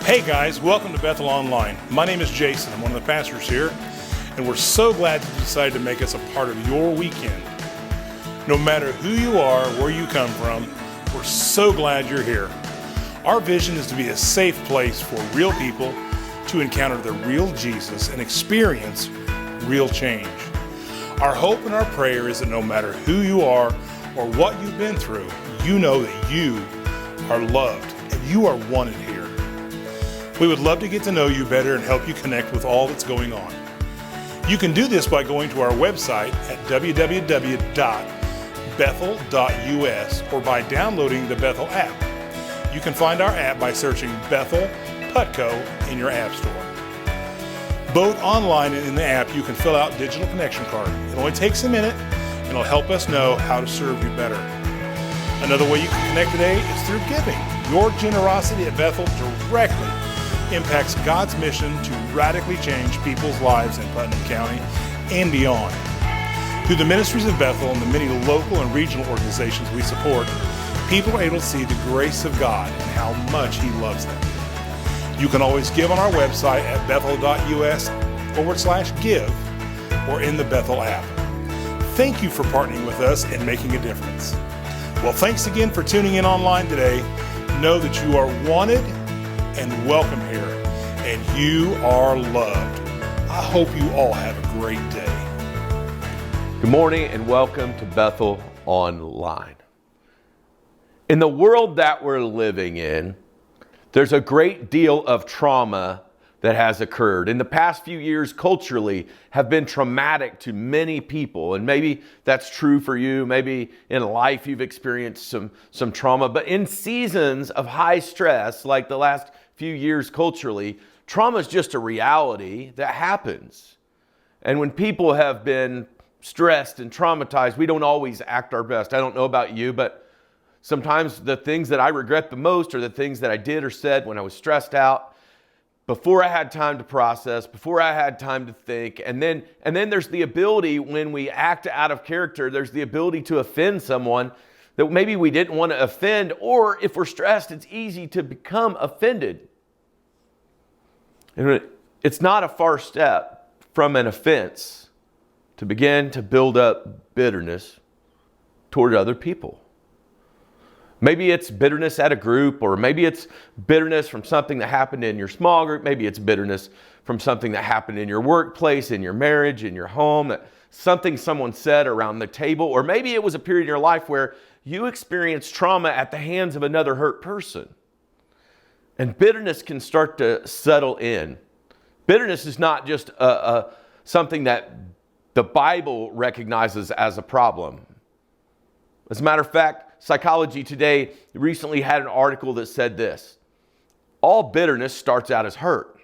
Hey guys, welcome to Bethel Online. My name is Jason. I'm one of the pastors here, and we're so glad you decided to make us a part of your weekend. No matter who you are, where you come from, we're so glad you're here. Our vision is to be a safe place for real people to encounter the real Jesus and experience real change. Our hope and our prayer is that no matter who you are or what you've been through, you know that you are loved and you are wanted here. We would love to get to know you better and help you connect with all that's going on. You can do this by going to our website at www.bethel.us or by downloading the Bethel app. You can find our app by searching Bethel Putco in your app store. Both online and in the app, you can fill out a digital connection card. It only takes a minute and it'll help us know how to serve you better. Another way you can connect today is through giving. Your generosity at Bethel directly impacts God's mission to radically change people's lives in Putnam County and beyond. Through the ministries of Bethel and the many local and regional organizations we support, people are able to see the grace of God and how much He loves them. You can always give on our website at bethel.us/give or in the Bethel app. Thank you for partnering with us and making a difference. Well, thanks again for tuning in online today. Know that you are wanted and welcome here, and you are loved. I hope you all have a great day. Good morning and welcome to Bethel Online. In the world that we're living in, there's a great deal of trauma that has occurred. In the past few years, culturally, have been traumatic to many people. And maybe that's true for you. Maybe in life you've experienced some trauma. But in seasons of high stress, like the last few years culturally, trauma is just a reality that happens. And when people have been stressed and traumatized, we don't always act our best. I don't know about you, but sometimes the things that I regret the most are the things that I did or said when I was stressed out, before I had time to process, before I had time to think. And then there's the ability, when we act out of character, there's the ability to offend someone that maybe we didn't want to offend, or if we're stressed, it's easy to become offended. And it's not a far step from an offense to begin to build up bitterness toward other people. Maybe it's bitterness at a group, or maybe it's bitterness from something that happened in your small group. Maybe it's bitterness from something that happened in your workplace, in your marriage, in your home, something someone said around the table. Or maybe it was a period in your life where you experienced trauma at the hands of another hurt person. And bitterness can start to settle in. Bitterness is not just something that the Bible recognizes as a problem. As a matter of fact, Psychology Today recently had an article that said this: all bitterness starts out as hurt.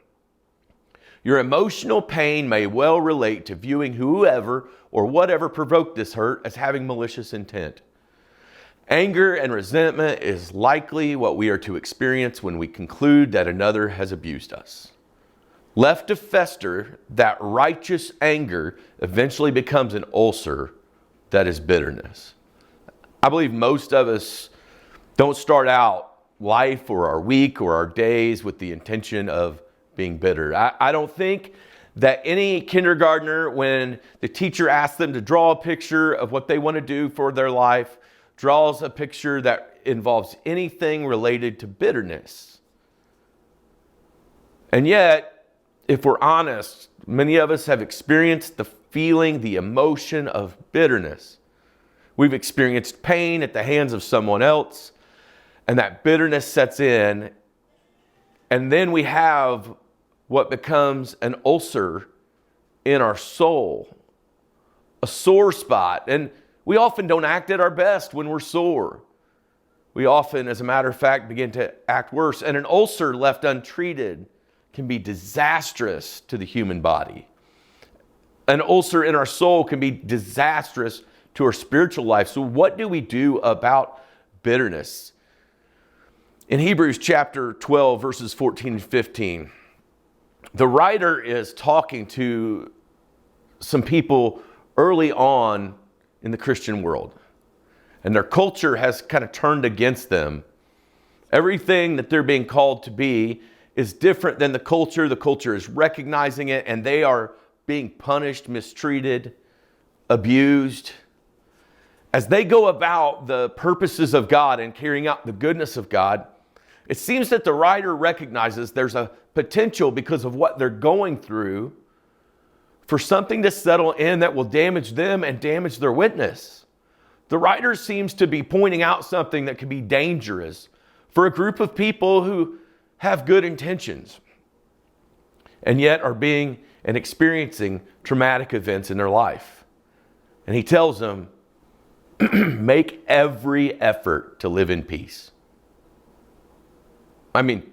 Your emotional pain may well relate to viewing whoever or whatever provoked this hurt as having malicious intent. Anger and resentment is likely what we are to experience when we conclude that another has abused us. Left to fester, that righteous anger eventually becomes an ulcer that is bitterness. I believe most of us don't start out life or our week or our days with the intention of being bitter. I don't think that any kindergartner, when the teacher asks them to draw a picture of what they want to do for their life, draws a picture that involves anything related to bitterness. And yet, if we're honest, many of us have experienced the feeling, the emotion of bitterness. We've experienced pain at the hands of someone else, and that bitterness sets in, and then we have what becomes an ulcer in our soul, a sore spot. And we often don't act at our best when we're sore. We often, as a matter of fact, begin to act worse. And an ulcer left untreated can be disastrous to the human body. An ulcer in our soul can be disastrous to our spiritual life. So what do we do about bitterness? In Hebrews chapter 12, verses 14 and 15, the writer is talking to some people early on in the Christian world. And their culture has kind of turned against them. Everything that they're being called to be is different than the culture. The culture is recognizing it, and they are being punished, mistreated, abused. As they go about the purposes of God and carrying out the goodness of God, it seems that the writer recognizes there's a potential, because of what they're going through, for something to settle in that will damage them and damage their witness. The writer seems to be pointing out something that could be dangerous for a group of people who have good intentions and yet are being and experiencing traumatic events in their life. And he tells them, make every effort to live in peace. I mean,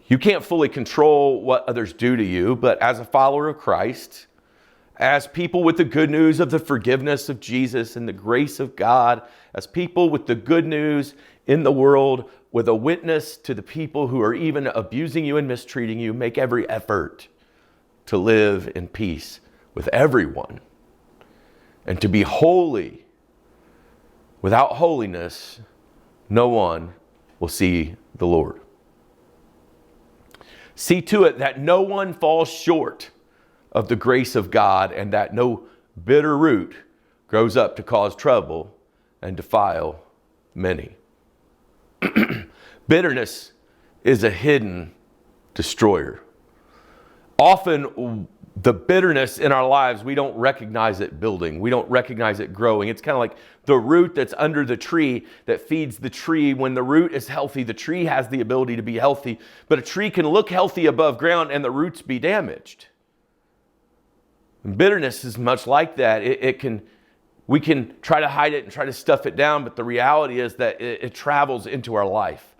you can't fully control what others do to you, but as a follower of Christ, as people with the good news of the forgiveness of Jesus and the grace of God, as people with the good news in the world, with a witness to the people who are even abusing you and mistreating you, make every effort to live in peace with everyone and to be holy. Without holiness, no one will see the Lord. See to it that no one falls short of the grace of God, and that no bitter root grows up to cause trouble and defile many. Bitterness is a hidden destroyer. Often the bitterness in our lives, we don't recognize it building. We don't recognize it growing. It's kind of like the root that's under the tree that feeds the tree. When the root is healthy, the tree has the ability to be healthy. But a tree can look healthy above ground and the roots be damaged. And bitterness is much like that. We can try to hide it and try to stuff it down, but the reality is that it travels into our life.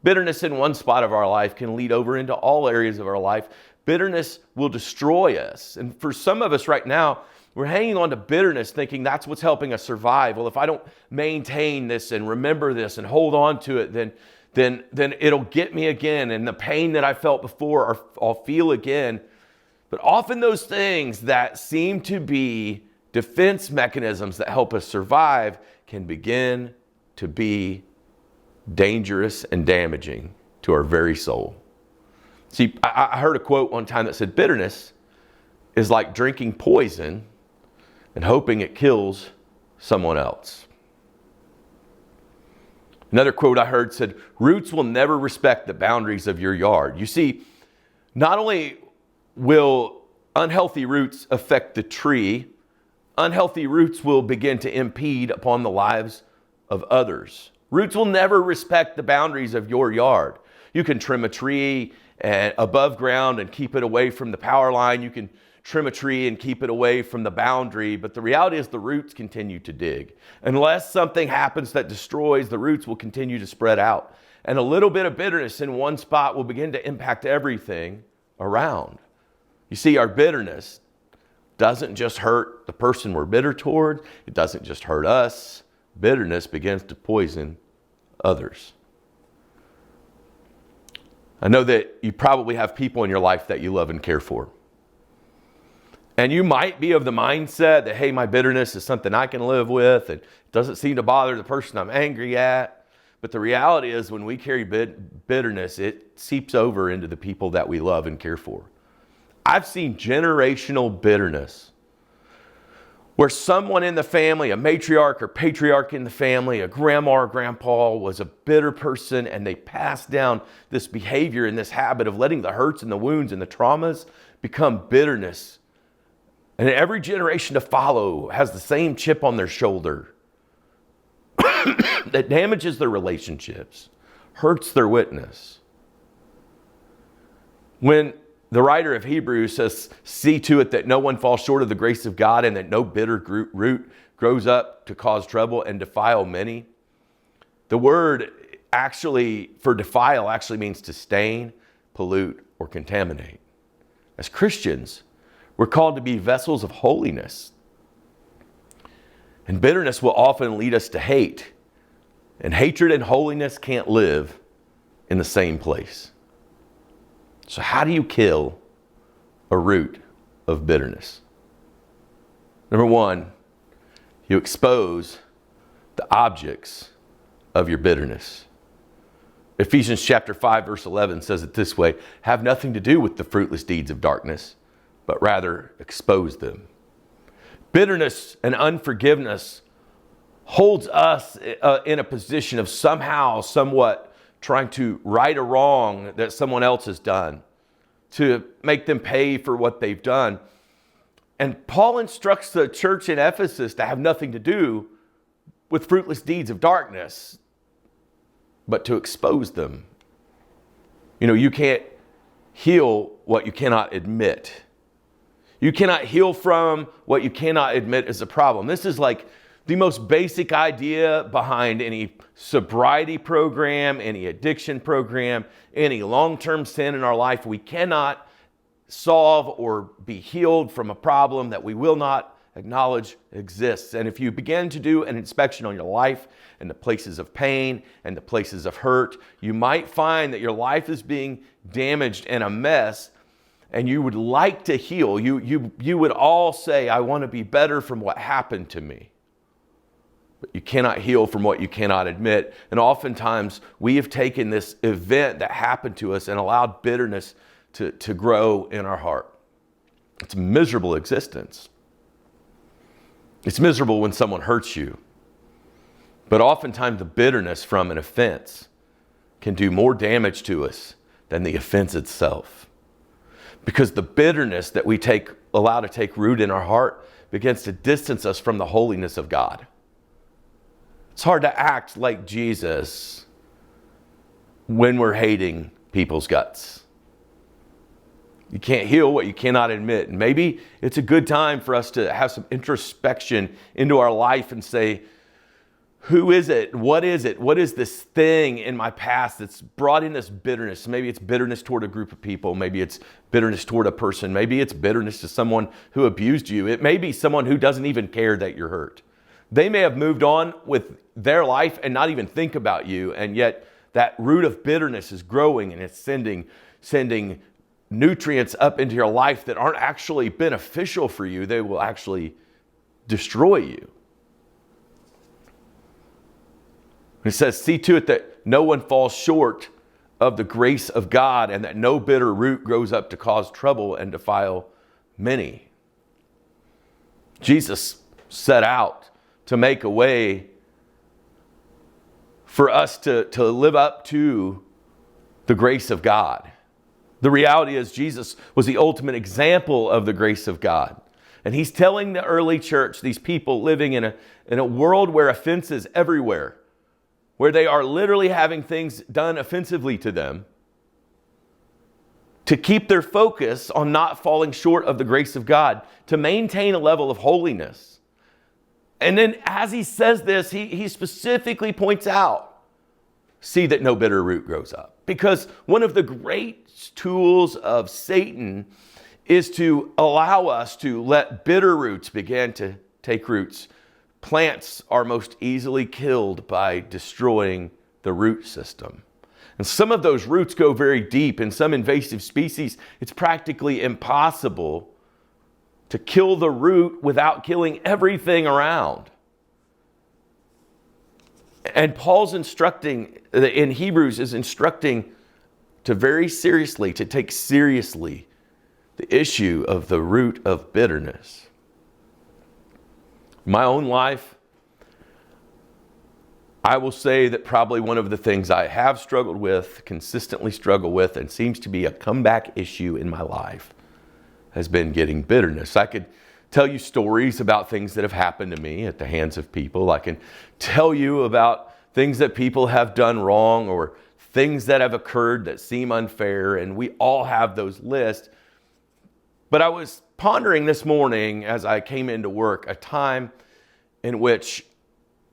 Bitterness in one spot of our life can lead over into all areas of our life. Bitterness will destroy us. And for some of us right now, we're hanging on to bitterness thinking that's what's helping us survive. Well, if I don't maintain this and remember this and hold on to it, then it'll get me again. And the pain that I felt before, I'll feel again. But often those things that seem to be defense mechanisms that help us survive can begin to be dangerous and damaging to our very soul. See, I heard a quote one time that said, bitterness is like drinking poison and hoping it kills someone else. Another quote I heard said, roots will never respect the boundaries of your yard. You see, not only will unhealthy roots affect the tree, unhealthy roots will begin to impede upon the lives of others. Roots will never respect the boundaries of your yard. You can trim a tree above ground and keep it away from the power line. You can trim a tree and keep it away from the boundary, but the reality is the roots continue to dig. Unless something happens that destroys, the roots will continue to spread out. And a little bit of bitterness in one spot will begin to impact everything around. You see, our bitterness doesn't just hurt the person we're bitter toward. It doesn't just hurt us. Bitterness begins to poison others. I know that you probably have people in your life that you love and care for. And you might be of the mindset that, hey, my bitterness is something I can live with. And it doesn't seem to bother the person I'm angry at. But the reality is when we carry bitterness, it seeps over into the people that we love and care for. I've seen generational bitterness where someone in the family, a matriarch or patriarch in the family, a grandma or grandpa was a bitter person, and they passed down this behavior and this habit of letting the hurts and the wounds and the traumas become bitterness. And every generation to follow has the same chip on their shoulder that damages their relationships, hurts their witness. When the writer of Hebrews says, see to it that no one falls short of the grace of God and that no bitter root grows up to cause trouble and defile many. The word actually for defile actually means to stain, pollute, or contaminate. As Christians, we're called to be vessels of holiness. And bitterness will often lead us to hate. And hatred and holiness can't live in the same place. So how do you kill a root of bitterness? Number one, you expose the objects of your bitterness. Ephesians chapter 5, verse 11 says it this way: have nothing to do with the fruitless deeds of darkness, but rather expose them. Bitterness and unforgiveness holds us in a position of somehow, somewhat trying to right a wrong that someone else has done, to make them pay for what they've done. And Paul instructs the church in Ephesus to have nothing to do with fruitless deeds of darkness, but to expose them. You know, you can't heal what you cannot admit. You cannot heal from what you cannot admit is a problem. This is like the most basic idea behind any sobriety program, any addiction program, any long-term sin in our life. We cannot solve or be healed from a problem that we will not acknowledge exists. And if you begin to do an inspection on your life and the places of pain and the places of hurt, you might find that your life is being damaged and a mess, and you would like to heal. You would all say, I want to be better from what happened to me. But you cannot heal from what you cannot admit. And oftentimes we have taken this event that happened to us and allowed bitterness to grow in our heart. It's a miserable existence. It's miserable when someone hurts you. But oftentimes the bitterness from an offense can do more damage to us than the offense itself. Because the bitterness that we allow to take root in our heart begins to distance us from the holiness of God. It's hard to act like Jesus when we're hating people's guts. You can't heal what you cannot admit. And maybe it's a good time for us to have some introspection into our life and say, who is it? What is it? What is this thing in my past that's brought in this bitterness? Maybe it's bitterness toward a group of people. Maybe it's bitterness toward a person. Maybe it's bitterness to someone who abused you. It may be someone who doesn't even care that you're hurt. They may have moved on with their life and not even think about you. And yet that root of bitterness is growing, and it's sending nutrients up into your life that aren't actually beneficial for you. They will actually destroy you. It says, see to it that no one falls short of the grace of God, and that no bitter root grows up to cause trouble and defile many. Jesus set out to make a way for us to live up to the grace of God. The reality is Jesus was the ultimate example of the grace of God. And he's telling the early church, these people living in a world where offense is everywhere, where they are literally having things done offensively to them, to keep their focus on not falling short of the grace of God, to maintain a level of holiness. And then as he says this, he specifically points out, see that no bitter root grows up. Because one of the great tools of Satan is to allow us to let bitter roots begin to take roots. Plants are most easily killed by destroying the root system. And some of those roots go very deep. In some invasive species, it's practically impossible to kill the root without killing everything around. And Paul's instructing, in Hebrews, is instructing to take seriously the issue of the root of bitterness. My own life, I will say that probably one of the things I have struggled with, consistently struggle with, and seems to be a comeback issue in my life has been getting bitterness. I could tell you stories about things that have happened to me at the hands of people. I can tell you about things that people have done wrong or things that have occurred that seem unfair, and we all have those lists. But I was pondering this morning as I came into work a time in which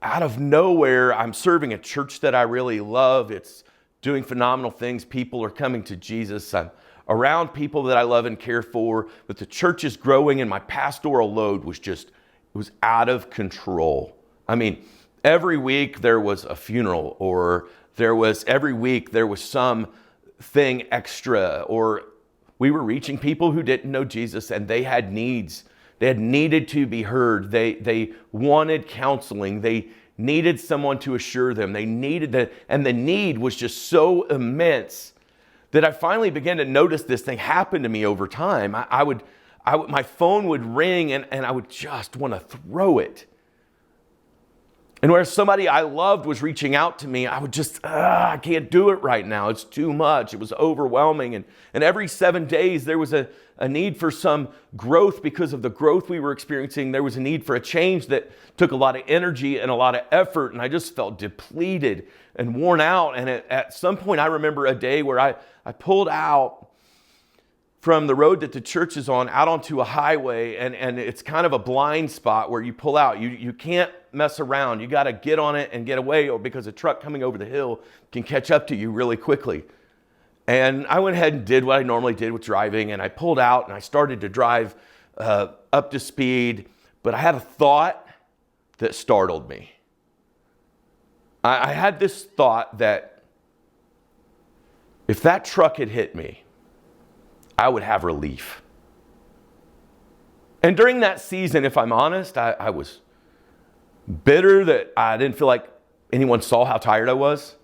out of nowhere I'm serving a church that I really love. It's doing phenomenal things. People are coming to Jesus. I'm around people that I love and care for, but the church is growing and my pastoral load was out of control. I mean, every week there was a funeral, or every week there was some thing extra, or we were reaching people who didn't know Jesus and they had needs. They had needed to be heard. They wanted counseling. They needed someone to assure them. They needed that, and the need was just so immense that I finally began to notice this thing happen to me over time. My phone would ring and I would just want to throw it. And where somebody I loved was reaching out to me, I would just, I can't do it right now. It's too much. It was overwhelming. And every 7 days, there was a need for some growth because of the growth we were experiencing. There was a need for a change that took a lot of energy and a lot of effort. And I just felt depleted and worn out. And at some point, I remember a day where I pulled out from the road that the church is on out onto a highway, and it's kind of a blind spot where you pull out. You can't mess around. You got to get on it and get away, or because a truck coming over the hill can catch up to you really quickly. And I went ahead and did what I normally did with driving, and I pulled out and I started to drive up to speed, but I had a thought that startled me. I had this thought that if that truck had hit me, I would have relief. And during that season, if I'm honest, I was bitter that I didn't feel like anyone saw how tired I was.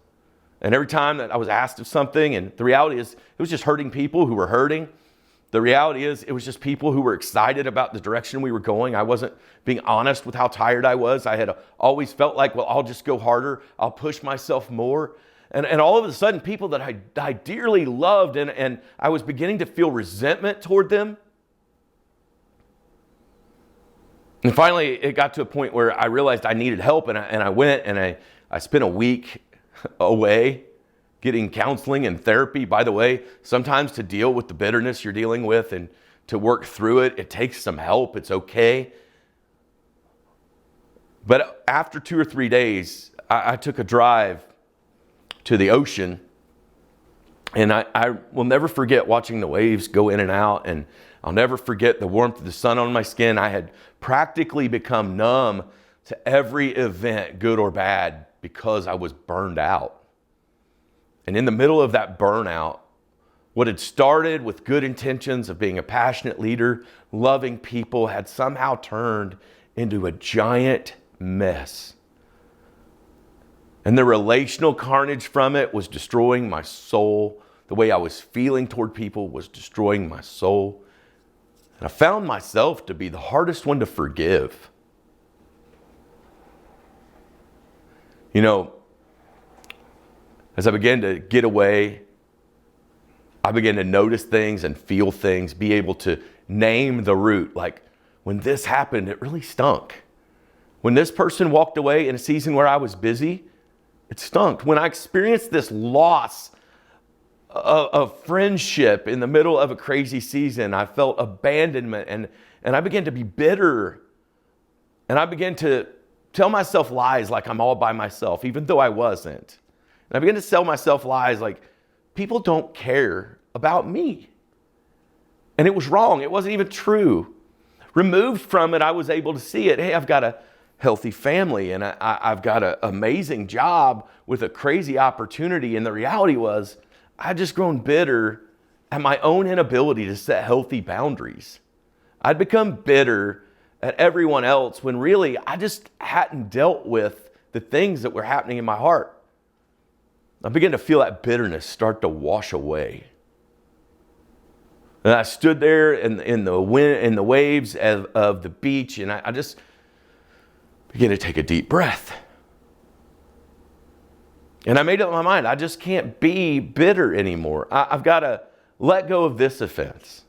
And every time that I was asked of something, and the reality is, it was just hurting people who were hurting. The reality is, it was just people who were excited about the direction we were going. I wasn't being honest with how tired I was. I had always felt like, well, I'll just go harder. I'll push myself more. And all of a sudden, people that I dearly loved, and I was beginning to feel resentment toward them. And finally, it got to a point where I realized I needed help, and I went and I spent a week away getting counseling and therapy. By the way, sometimes to deal with the bitterness you're dealing with and to work through it, it takes some help. It's okay. But after 2 or 3 days, I took a drive to the ocean, and I will never forget watching the waves go in and out, and I'll never forget the warmth of the sun on my skin. I had practically become numb to every event, good or bad, because I was burned out. And in the middle of that burnout, what had started with good intentions of being a passionate leader, loving people, had somehow turned into a giant mess. And the relational carnage from it was destroying my soul. The way I was feeling toward people was destroying my soul. And I found myself to be the hardest one to forgive. You know, as I began to get away, I began to notice things and feel things, be able to name the root. Like, when this happened, it really stunk. When this person walked away in a season where I was busy, it stunk. When I experienced this loss of friendship in the middle of a crazy season, I felt abandonment, and I began to be bitter. And I began to tell myself lies like I'm all by myself, even though I wasn't. And I began to tell myself lies like people don't care about me. And it was wrong. It wasn't even true. Removed from it, I was able to see it. Hey, I've got a healthy family, and I've got an amazing job with a crazy opportunity. And the reality was, I'd just grown bitter at my own inability to set healthy boundaries. I'd become bitter at everyone else when really I just hadn't dealt with the things that were happening in my heart. I began to feel that bitterness start to wash away. And I stood there in the wind, in the waves of the beach, and I just began to take a deep breath. And I made up my mind, I just can't be bitter anymore. I've got to let go of this offense.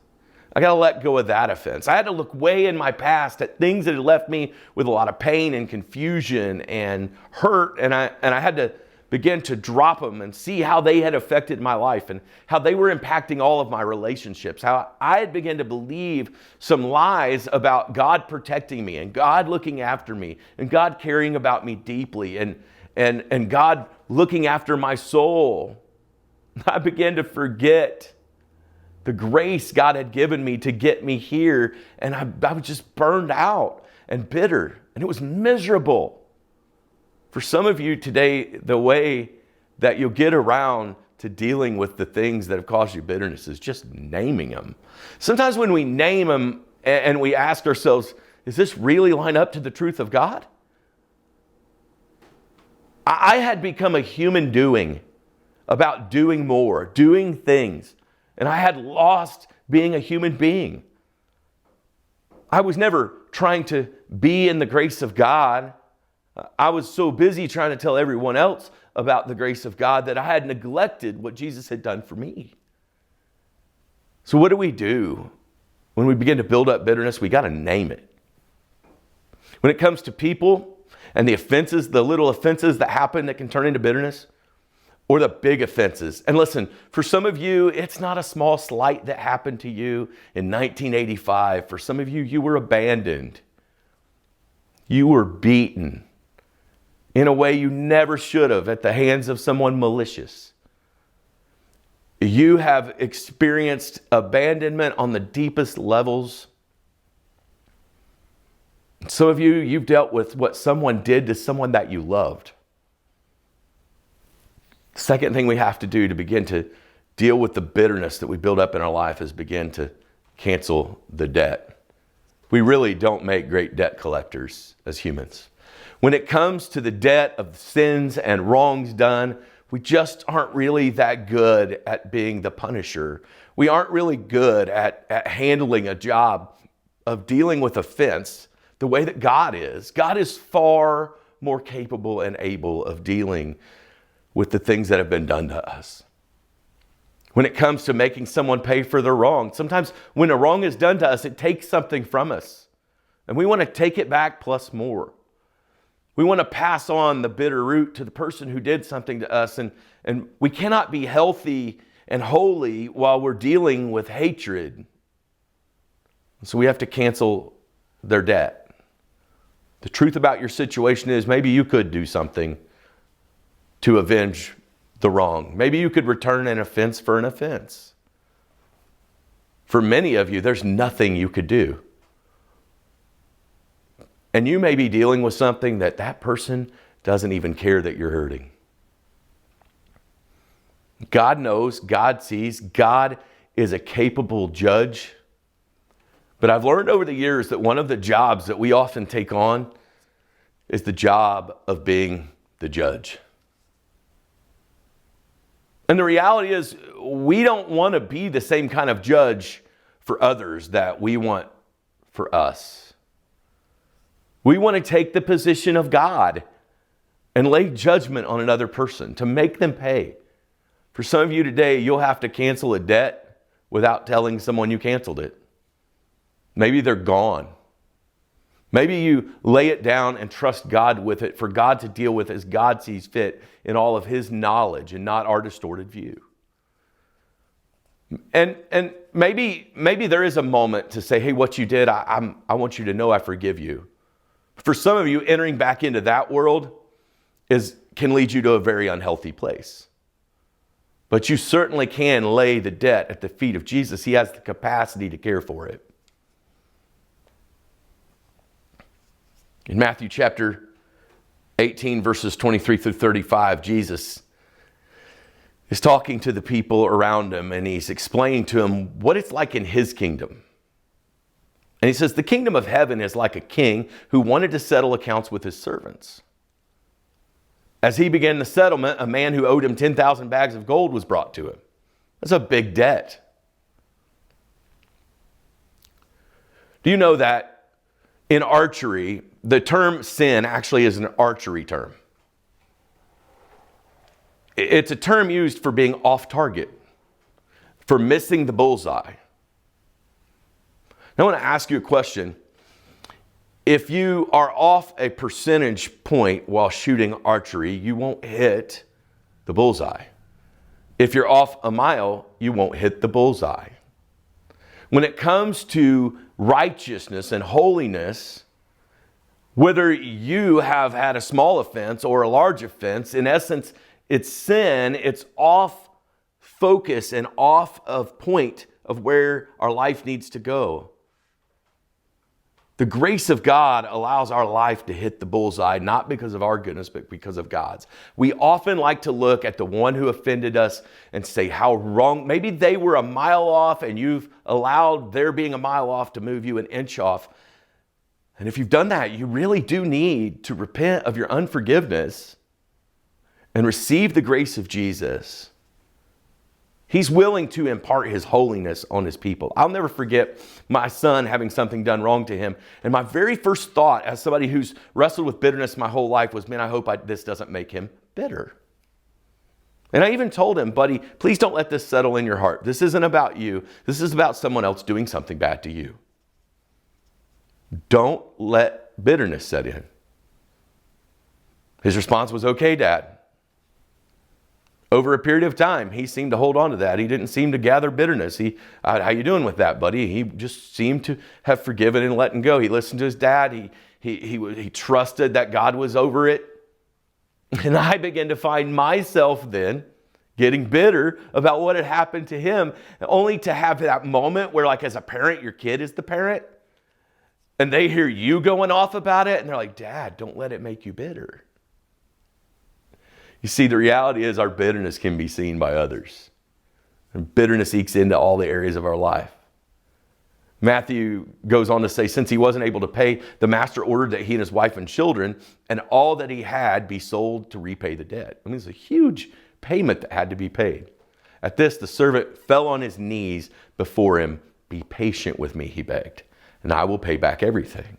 I got to let go of that offense. I had to look way in my past at things that had left me with a lot of pain and confusion and hurt, and I had to begin to drop them and see how they had affected my life and how they were impacting all of my relationships, how I had begun to believe some lies about God protecting me and God looking after me and God caring about me deeply and God looking after my soul. I began to forget the grace God had given me to get me here, and I was just burned out and bitter, and it was miserable. For some of you today, the way that you'll get around to dealing with the things that have caused you bitterness is just naming them. Sometimes when we name them and we ask ourselves, does this really line up to the truth of God? I had become a human doing, about doing more, doing things. And I had lost being a human being. I was never trying to be in the grace of God. I was so busy trying to tell everyone else about the grace of God that I had neglected what Jesus had done for me. So what do? When we begin to build up bitterness, we got to name it. When it comes to people and the offenses, the little offenses that happen that can turn into bitterness, or the big offenses. And listen, for some of you, it's not a small slight that happened to you in 1985. For some of you, you were abandoned. You were beaten in a way you never should have at the hands of someone malicious. You have experienced abandonment on the deepest levels. Some of you, you've dealt with what someone did to someone that you loved. Second thing we have to do to begin to deal with the bitterness that we build up in our life is begin to cancel the debt. We really don't make great debt collectors as humans. When it comes to the debt of sins and wrongs done, we just aren't really that good at being the punisher. We aren't really good at handling a job of dealing with offense the way that God is. God is far more capable and able of dealing with the things that have been done to us. When it comes to making someone pay for their wrong, sometimes when a wrong is done to us, it takes something from us. And we want to take it back plus more. We want to pass on the bitter root to the person who did something to us. And we cannot be healthy and holy while we're dealing with hatred. So we have to cancel their debt. The truth about your situation is maybe you could do something to avenge the wrong. Maybe you could return an offense for an offense. For many of you, there's nothing you could do. And you may be dealing with something that person doesn't even care that you're hurting. God knows, God sees, God is a capable judge. But I've learned over the years that one of the jobs that we often take on is the job of being the judge. And the reality is, we don't want to be the same kind of judge for others that we want for us. We want to take the position of God and lay judgment on another person to make them pay. For some of you today, you'll have to cancel a debt without telling someone you canceled it. Maybe they're gone. Maybe you lay it down and trust God with it for God to deal with as God sees fit in all of His knowledge and not our distorted view. And maybe there is a moment to say, hey, what you did, I want you to know I forgive you. For some of you, entering back into that world can lead you to a very unhealthy place. But you certainly can lay the debt at the feet of Jesus. He has the capacity to care for it. In Matthew chapter 18, verses 23 through 35, Jesus is talking to the people around him, and he's explaining to them what it's like in his kingdom. And he says, the kingdom of heaven is like a king who wanted to settle accounts with his servants. As he began the settlement, a man who owed him 10,000 bags of gold was brought to him. That's a big debt. Do you know that in archery, the term sin actually is an archery term? It's a term used for being off target, for missing the bullseye. Now I want to ask you a question. If you are off a percentage point while shooting archery, you won't hit the bullseye. If you're off a mile, you won't hit the bullseye. When it comes to righteousness and holiness, whether you have had a small offense or a large offense, in essence, it's sin, it's off focus and off of point of where our life needs to go. The grace of God allows our life to hit the bullseye, not because of our goodness, but because of God's. We often like to look at the one who offended us and say how wrong. Maybe they were a mile off and you've allowed their being a mile off to move you an inch off. And if you've done that, you really do need to repent of your unforgiveness and receive the grace of Jesus, He's willing to impart His holiness on His people. I'll never forget my son having something done wrong to him. And my very first thought as somebody who's wrestled with bitterness my whole life was, man, I hope this doesn't make him bitter. And I even told him, buddy, please don't let this settle in your heart. This isn't about you. This is about someone else doing something bad to you. Don't let bitterness set in. His response was, okay, Dad. Over a period of time, he seemed to hold on to that. He didn't seem to gather bitterness. How you doing with that, buddy? He just seemed to have forgiven and letting go. He listened to his dad. He trusted that God was over it. And I began to find myself then getting bitter about what had happened to him, only to have that moment where, like, as a parent, your kid is the parent, and they hear you going off about it, and they're like, Dad, don't let it make you bitter. You see, the reality is our bitterness can be seen by others. And bitterness ekes into all the areas of our life. Matthew goes on to say, since he wasn't able to pay, the master ordered that he and his wife and children and all that he had be sold to repay the debt. I mean, it's a huge payment that had to be paid. At this, the servant fell on his knees before him. Be patient with me, he begged, and I will pay back everything.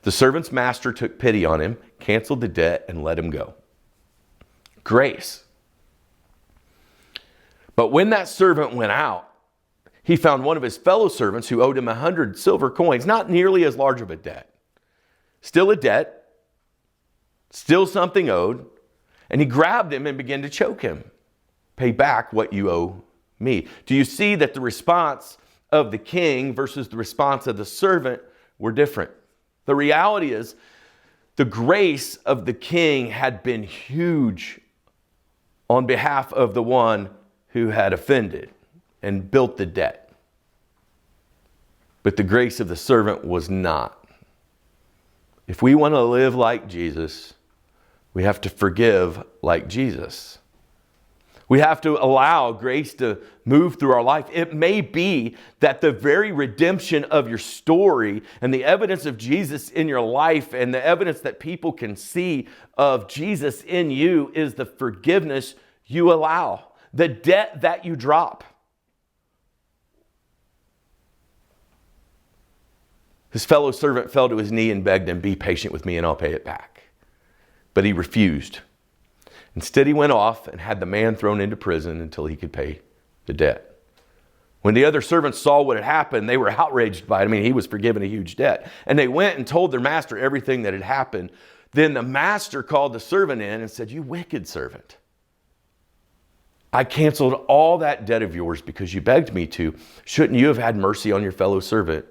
The servant's master took pity on him, canceled the debt, and let him go. Grace. But when that servant went out, he found one of his fellow servants who owed him 100 silver coins, not nearly as large of a debt. Still a debt, still something owed, and he grabbed him and began to choke him. Pay back what you owe me. Do you see that the response of the king versus the response of the servant were different? The reality is the grace of the king had been huge on behalf of the one who had offended and built the debt. But the grace of the servant was not. If we want to live like Jesus, we have to forgive like Jesus. We have to allow grace to move through our life. It may be that the very redemption of your story and the evidence of Jesus in your life and the evidence that people can see of Jesus in you is the forgiveness you allow, the debt that you drop. His fellow servant fell to his knee and begged him, be patient with me and I'll pay it back. But he refused. Instead, he went off and had the man thrown into prison until he could pay the debt. When the other servants saw what had happened, they were outraged by it. I mean, he was forgiven a huge debt. And they went and told their master everything that had happened. Then the master called the servant in and said, you wicked servant. I canceled all that debt of yours because you begged me to. Shouldn't you have had mercy on your fellow servant,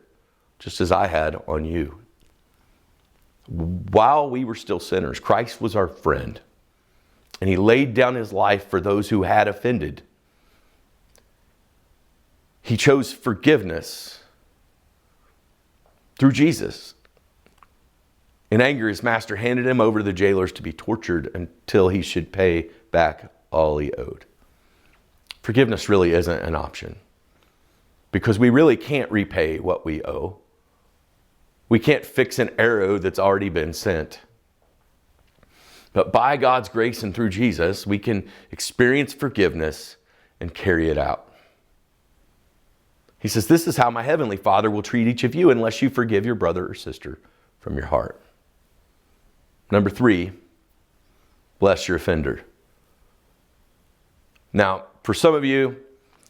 just as I had on you? While we were still sinners, Christ was our friend. And he laid down his life for those who had offended. He chose forgiveness through Jesus. In anger, his master handed him over to the jailers to be tortured until he should pay back all he owed. Forgiveness really isn't an option because we really can't repay what we owe. We can't fix an arrow that's already been sent. But by God's grace and through Jesus, we can experience forgiveness and carry it out. He says, this is how my heavenly Father will treat each of you unless you forgive your brother or sister from your heart. Number 3, bless your offender. Now, for some of you,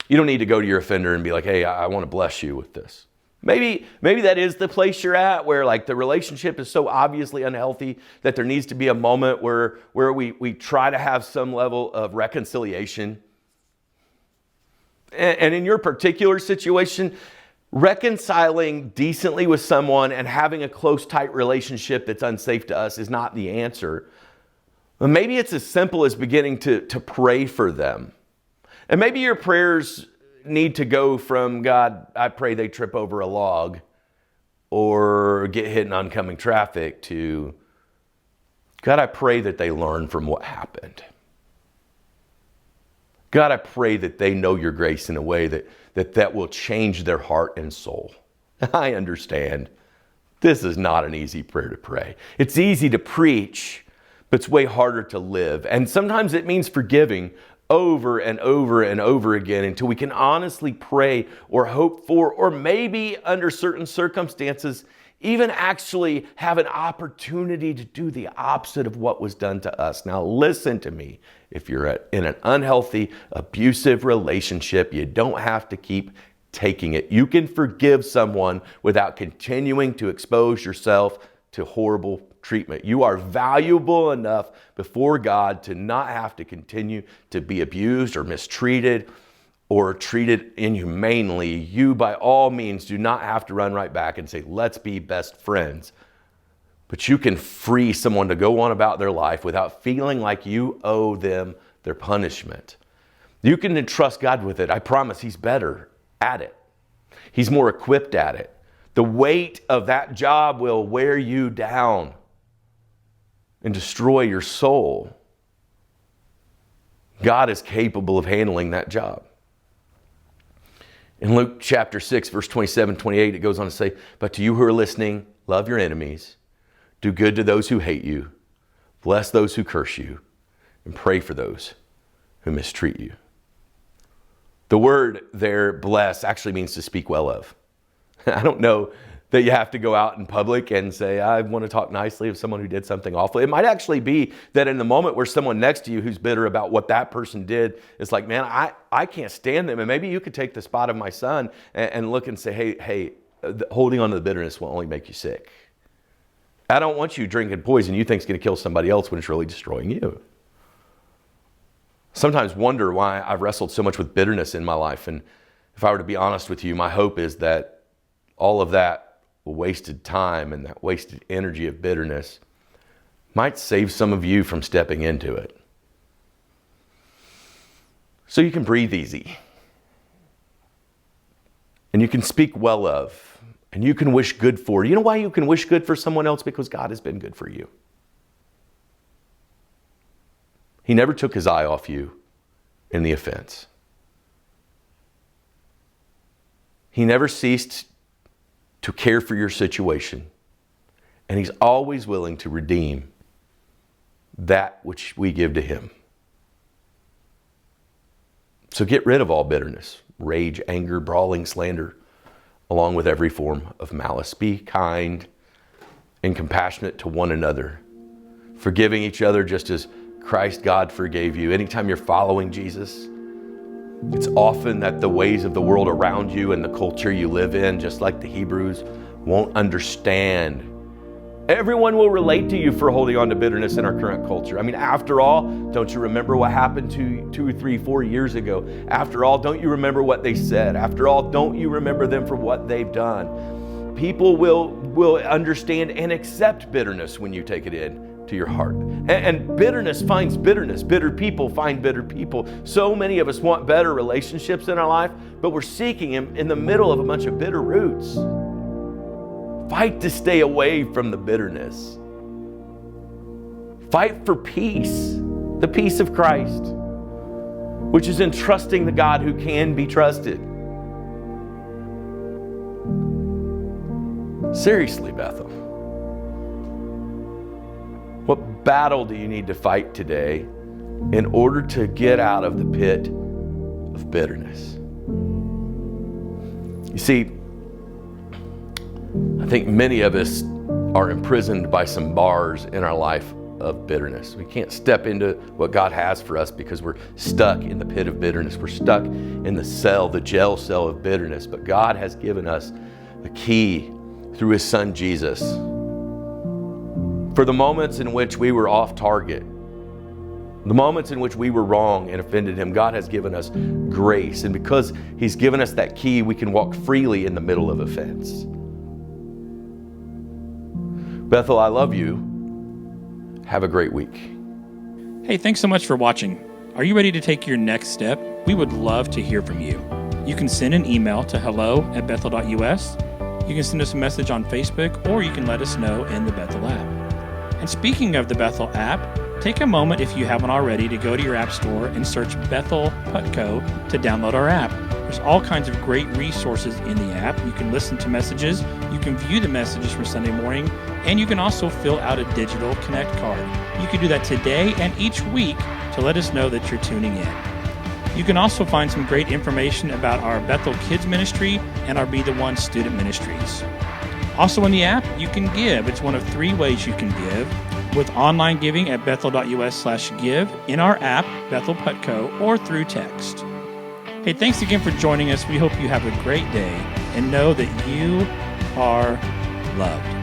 you don't need to go to your offender and be like, hey, I want to bless you with this. Maybe that is the place you're at where like the relationship is so obviously unhealthy that there needs to be a moment where we try to have some level of reconciliation. And in your particular situation, reconciling decently with someone and having a close, tight relationship that's unsafe to us is not the answer. But maybe it's as simple as beginning to pray for them. And maybe your prayers need to go from, God, I pray they trip over a log or get hit in oncoming traffic, to, God, I pray that they learn from what happened. God, I pray that they know your grace in a way that will change their heart and soul. I understand this is not an easy prayer to pray. It's easy to preach, but it's way harder to live. And sometimes it means forgiving over and over and over again until we can honestly pray or hope for, or maybe under certain circumstances, even actually have an opportunity to do the opposite of what was done to us. Now, listen to me. If you're in an unhealthy, abusive relationship, you don't have to keep taking it. You can forgive someone without continuing to expose yourself to horrible treatment. You are valuable enough before God to not have to continue to be abused or mistreated or treated inhumanely. You, by all means, do not have to run right back and say, let's be best friends. But you can free someone to go on about their life without feeling like you owe them their punishment. You can entrust God with it. I promise He's better at it. He's more equipped at it. The weight of that job will wear you down and destroy your soul. God is capable of handling that job. In Luke chapter 6, verse 27, 28, it goes on to say, but to you who are listening, love your enemies, do good to those who hate you, bless those who curse you, and pray for those who mistreat you. The word there, bless, actually means to speak well of. I don't know that you have to go out in public and say, I want to talk nicely of someone who did something awful. It might actually be that in the moment where someone next to you who's bitter about what that person did, it's like, man, I can't stand them. And maybe you could take the spot of my son and look and say, hey, holding on to the bitterness will only make you sick. I don't want you drinking poison you think is going to kill somebody else when it's really destroying you. Sometimes wonder why I've wrestled so much with bitterness in my life. And if I were to be honest with you, my hope is that all of that wasted time and that wasted energy of bitterness might save some of you from stepping into it. So you can breathe easy. And you can speak well of. And you can wish good for. You know why you can wish good for someone else? Because God has been good for you. He never took His eye off you in the offense. He never ceased to care for your situation. And He's always willing to redeem that which we give to Him. So get rid of all bitterness, rage, anger, brawling, slander, along with every form of malice. Be kind and compassionate to one another, forgiving each other just as Christ God forgave you. Anytime you're following Jesus, it's often that the ways of the world around you and the culture you live in, just like the Hebrews, won't understand. Everyone will relate to you for holding on to bitterness in our current culture. I mean, after all, don't you remember what happened to you 2 or 3, 4 years ago? After all, don't you remember what they said? After all, don't you remember them for what they've done? People will understand and accept bitterness when you take it in to your heart. And bitterness finds bitterness. Bitter people find bitter people. So many of us want better relationships in our life, but we're seeking them in the middle of a bunch of bitter roots. Fight to stay away from the bitterness. Fight for peace, the peace of Christ, which is in trusting the God who can be trusted. Seriously, Bethel. What battle do you need to fight today in order to get out of the pit of bitterness? You see, I think many of us are imprisoned by some bars in our life of bitterness. We can't step into what God has for us because we're stuck in the pit of bitterness. We're stuck in the cell, the jail cell of bitterness. But God has given us the key through His Son Jesus. For the moments in which we were off target, the moments in which we were wrong and offended Him, God has given us grace. And because He's given us that key, we can walk freely in the middle of offense. Bethel, I love you. Have a great week. Hey, thanks so much for watching. Are you ready to take your next step? We would love to hear from you. You can send an email to hello@bethel.us. You can send us a message on Facebook, or you can let us know in the Bethel app. And speaking of the Bethel app, take a moment, if you haven't already, to go to your app store and search Bethel Putco to download our app. There's all kinds of great resources in the app. You can listen to messages, you can view the messages from Sunday morning, And you can also fill out a digital Connect card. You can do that today and each week to let us know that you're tuning in. You can also find some great information about our Bethel Kids Ministry and our Be the One student ministries. Also in the app, you can give. It's one of 3 ways you can give, with online giving at bethel.us/give, in our app, Bethel Putco, or through text. Hey, thanks again for joining us. We hope you have a great day and know that you are loved.